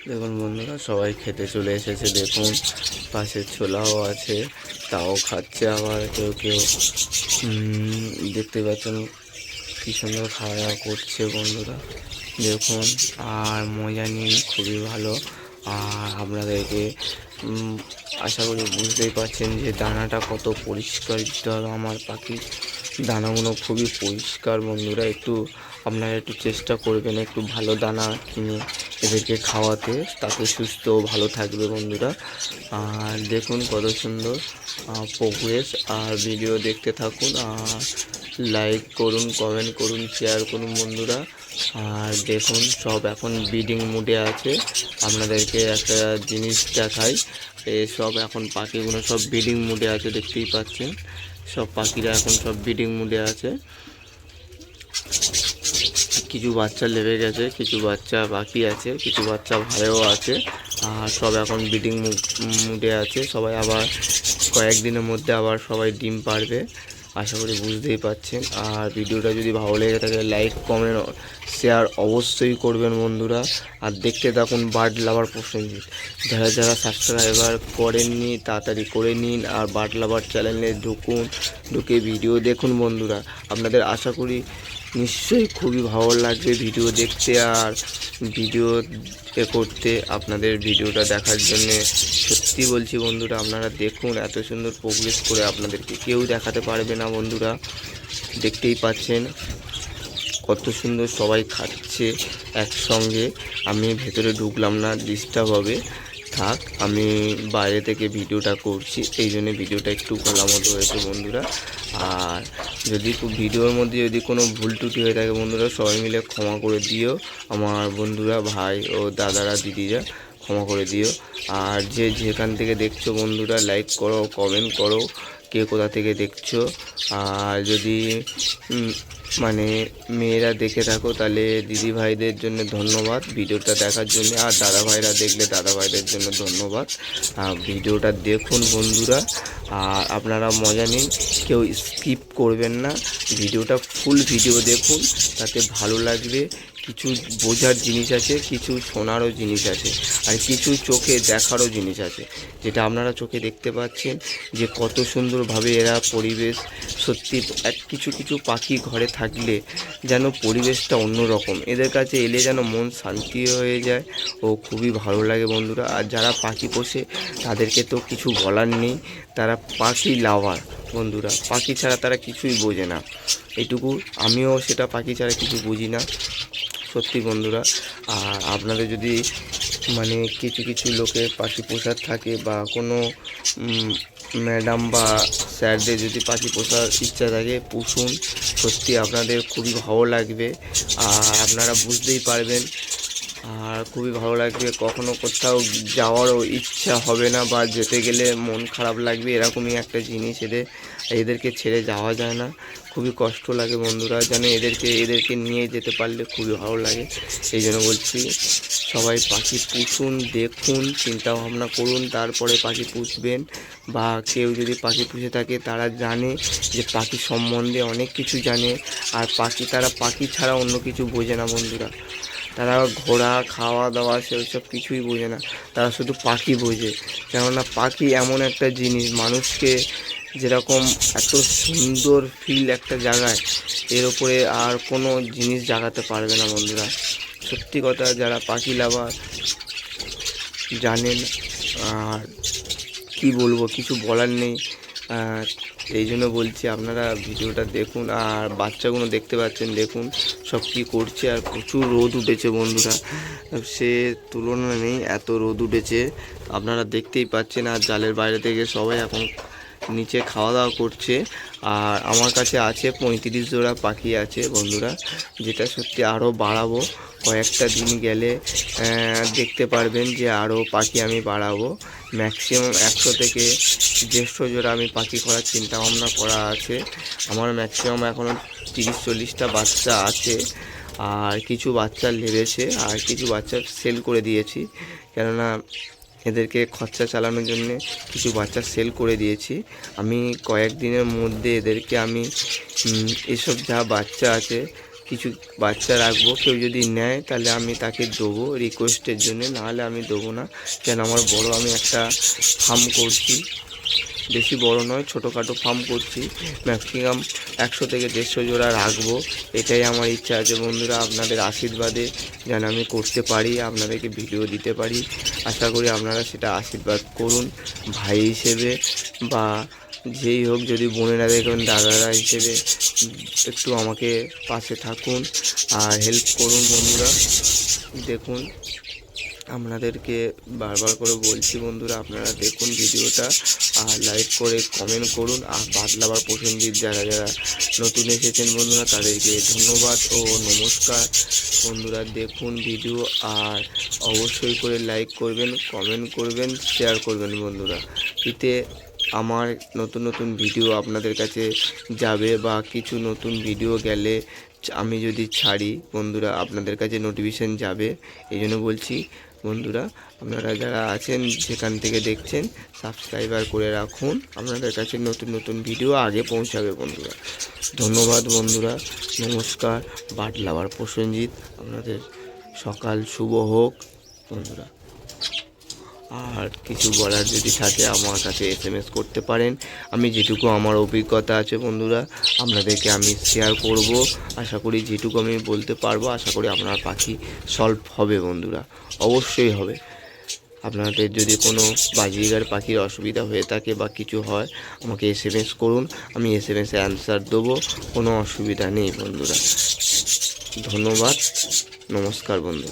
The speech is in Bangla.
দেখুন বন্ধুরা, সবাই খেতে চলে এসেছে। দেখুন পাশে ছোলাও আছে, তাও খাচ্ছে। আবার কেউ কেউ দেখতে পাচ্ছেন কি সুন্দর খাওয়া দাওয়া করছে বন্ধুরা। দেখুন আর মজা নিন, খুবই ভালো। আর আপনাদেরকে আশা করি বুঝতেই পারছেন যে দানাটা কত পরিষ্কার দিতে হবে। আমার পাখির দানাগুলো খুবই পরিষ্কার বন্ধুরা। আপনারা একটু চেষ্টা করবেন একটু ভালো দানা কিনে এদেরকে খাওয়াতে, তাতে সুস্থ ভালো থাকবে বন্ধুরা। আর দেখুন কত সুন্দর প্রোগ্রেস। আর ভিডিও দেখতে থাকুন, আর লাইক করুন, কমেন্ট করুন, শেয়ার করুন বন্ধুরা। আর দেখুন সব এখন ব্রিডিং মুডে আছে। আপনাদেরকে একটা জিনিস দেখাই, সব এখন পাখিগুলো সব ব্রিডিং মুডে আছে, দেখতেই পাচ্ছেন। সব পাখিরা এখন সব ব্রিডিং মুডে আছে। কিছু বাচ্চা লেগে গেছে, কিছু বাচ্চা বাকি আছে, কিছু বাচ্চা ভালোও আছে। আর সব এখন ব্রিডিং মুডে আছে। সবাই আবার কয়েকদিনের মধ্যে আবার সবাই ডিম পারবে, আশা করি বুঝতেই পারছেন। আর ভিডিওটা যদি ভালো লেগে থাকে লাইক কমেন্ট শেয়ার অবশ্যই করবেন বন্ধুরা। আর দেখতে থাকুন বার্ড লাভার প্রসেনজিৎ। যারা যারা সাবস্ক্রাইবার করেননি তাড়াতাড়ি করে নিন, আর বার্ড লাভার চ্যানেলে ঢুকে ভিডিও দেখুন বন্ধুরা। আপনাদের আশা করি নিশ্চয়ই খুবই ভালো লাগবে ভিডিও দেখতে আর ভিডিও করতে। আপনাদের ভিডিওটা দেখার জন্যে সত্যি বলছি বন্ধুরা, আপনারা দেখুন এত সুন্দর প্রোগ্রেস করে আপনাদেরকে কেউ দেখাতে পারবে না বন্ধুরা। দেখতেই পাচ্ছেন কত সুন্দর সবাই খাচ্ছে একসঙ্গে। আমি ভেতরে ঢুকলাম না, ডিস্টার্ব হবে, থাক আমি বাইরে থেকে ভিডিওটা করছি, এই জন্য ভিডিওটা একটু খোলা মতো হয়েছে বন্ধুরা। আর যদি ভিডিওর মধ্যে যদি কোনো ভুল ত্রুটি হয়ে থাকে বন্ধুরা, সবাই মিলে ক্ষমা করে দিও আমার বন্ধুরা, ভাই ও দাদারা, দিদিরা, ক্ষমা করে দিও। আর যে যেখান থেকে দেখছো বন্ধুরা লাইক করো, কমেন্ট করো, কে কোথা থেকে দেখছো। আর যদি মানে মেয়েরা দেখে থাকো তাহলে দিদি ভাইদের জন্য ধন্যবাদ ভিডিওটা দেখার জন্য। আর দাদা ভাইরা দেখলে দাদা ভাইদের জন্য ধন্যবাদ। ভিডিওটা দেখুন বন্ধুরা, আর আপনারা মজা নিন, কেউ স্কিপ করবেন না। ভিডিওটা ফুল ভিডিও দেখুন, তাতে ভালো লাগবে। কিছু বোঝার জিনিস আছে, কিছু শোনারও জিনিস আছে, আর কিছু চোখে দেখারও জিনিস আছে, যেটা আপনারা চোখে দেখতে পাচ্ছেন যে কত সুন্দরভাবে এরা পরিবেশ। সত্যি কিছু কিছু পাখি ঘরে থাকলে যেন পরিবেশটা অন্যরকম, এদের কাছে এলে যেন মন শান্তি হয়ে যায় ও খুবই ভালো লাগে বন্ধুরা। আর যারা পাখি পোষে তাদেরকে তো কিছু বলার নেই, তারা পাখি লাভার বন্ধুরা, পাখি ছাড়া তারা কিছুই বোঝে না। এইটুকু আমিও সেটা পাখি ছাড়া কিছু বুঝি না সত্যি বন্ধুরা। আর আপনাদের যদি মানে কিছু কিছু লোকের পাখি পোষার থাকে বা কোনো ম্যাডাম বা স্যারদের যদি পাখি পোষার ইচ্ছা থাকে পুষুন, সত্যি আপনাদের খুবই ভালো লাগবে। আর আপনারা বুঝতেই পারবেন, আর খুবই ভালো লাগবে। কখনো কোথাও যাওয়ারও ইচ্ছা হবে না বা যেতে গেলে মন খারাপ লাগবে, এরকমই একটা জিনিস। এদেরকে ছেড়ে যাওয়া যায় না, খুবই কষ্ট লাগে বন্ধুরা। জানে এদেরকে নিয়ে যেতে পারলে খুবই ভালো লাগে। এই জন্য বলছি সবাই পাখি পুষুন, দেখুন, চিন্তা ভাবনা করুন, তারপরে পাখি পুষবেন। বা কেউ যদি পাখি পুষে থাকে তারা জানে যে পাখি সম্বন্ধে অনেক কিছু জানে। আর তারা পাখি ছাড়া অন্য কিছু বোঝে না বন্ধুরা। তারা ঘোরা খাওয়া দাওয়া সেসব কিছুই বোঝে না, তারা শুধু পাখি বোঝে। কেননা পাখি এমন একটা জিনিস, মানুষকে যেরকম এত সুন্দর ফিল একটা জায়গায়, এর ওপরে আর কোনো জিনিস জাগাতে পারবে না বন্ধুরা। সত্যি কথা, যারা পাখি লাভার জানেন। আর কি বলবো, কিছু বলার নেই। এই জন্য বলছি আপনারা ভিডিওটা দেখুন। আর বাচ্চাগুলো দেখতে পাচ্ছেন, দেখুন সব কী করছে। আর প্রচুর রোদ উঠেছে বন্ধুরা, সে তুলনা নেই, এত রোদ উঠেছে আপনারা দেখতেই পাচ্ছেন। আর জালের বাইরে থেকে সবাই এখন নিচে খাওয়া দাওয়া করছে। আর আমার কাছে আছে 35 জোড়া পাখি আছে বন্ধুরা, যেটা সত্যি আরও বাড়াবো। কয়েকটা দিন গেলে দেখতে পারবেন যে আরও পাখি আমি বাড়াবো। ম্যাক্সিমাম 100 থেকে 150 জোড়া আমি পাখি করার চিন্তা ভাবনা করা আছে। আমার ম্যাক্সিমাম এখনও 30-40টা বাচ্চা আছে। আর কিছু বাচ্চা লেগেছে, আর কিছু বাচ্চা সেল করে দিয়েছি, কেননা এদেরকে খরচা চালানোর জন্য কিছু বাচ্চা সেল করে দিয়েছি। আমি কয়েকদিনের মধ্যে এদেরকে আমি এসব যা বাচ্চা আছে কিছু বাচ্চা রাখবো, কেউ যদি নেয় তাহলে আমি তাকে দেবো রিকোয়েস্টের জন্য, নাহলে আমি দেবো না। কেন আমার বড় আমি একটা ফার্ম করছি, বেশি বড় নয়, ছোটোখাটো ফার্ম করছি, ম্যাক্সিমাম 100 থেকে 150 জোড়া রাখবো। এটাই আমার ইচ্ছা আছে বন্ধুরা, আপনাদের আশীর্বাদে যেন আমি করতে পারি, আপনাদেরকে ভিডিও দিতে পারি। আশা করি আপনারা সেটা আশীর্বাদ করুন, ভাই হিসেবে বা যেই হোক, যদি বোনেরা দেখুন দাদারা হিসেবে একটু আমাকে পাশে থাকুন আর হেল্প করুন বন্ধুরা। দেখুন আপনাদেরকে বারবার করে বলছি বন্ধুরা, আপনারা দেখুন ভিডিওটা আর লাইক করে কমেন্ট করুন। আর বাদলাবার প্রসেনজিৎ যারা যারা নতুন এসেছেন বন্ধুরা, তাদেরকে ধন্যবাদ ও নমস্কার বন্ধুরা। দেখুন ভিডিও আর অবশ্যই করে লাইক করবেন, কমেন্ট করবেন, শেয়ার করবেন বন্ধুরা। এতে আমার নতুন নতুন ভিডিও আপনাদের কাছে যাবে, বা কিছু নতুন ভিডিও গেলে আমি যদি ছাড়ি বন্ধুরা আপনাদের কাছে নোটিফিকেশান যাবে। এই জন্য বলছি বন্ধুরা, আপনারা যারা আছেন যেখান থেকে দেখছেন সাবস্ক্রাইবার করে রাখুন, আপনাদের কাছে নতুন নতুন ভিডিও আগে পৌঁছাবে বন্ধুরা। ধন্যবাদ বন্ধুরা, নমস্কার। বাদলাবার প্রসেনজিৎ, আপনাদের সকাল শুভ হোক বন্ধুরা। আর কিছু বলার যদি থাকে আমার কাছে SMS করতে পারেন, আমি যেটুকু আমার অভিজ্ঞতা আছে বন্ধুরা আপনাদেরকে আমি শেয়ার করব। আশা করি যেটুকু আমি বলতে পারবো, আশা করি আপনার পাখি সলভ হবে বন্ধুরা, অবশ্যই হবে। আপনাদের যদি কোনো বাজিগার পাখির অসুবিধা হয়ে থাকে বা কিছু হয়, আমাকে SMS করুন, আমি SMS-এ অ্যান্সার দেবো, কোনো অসুবিধা নেই বন্ধুরা। ধন্যবাদ, নমস্কার বন্ধু।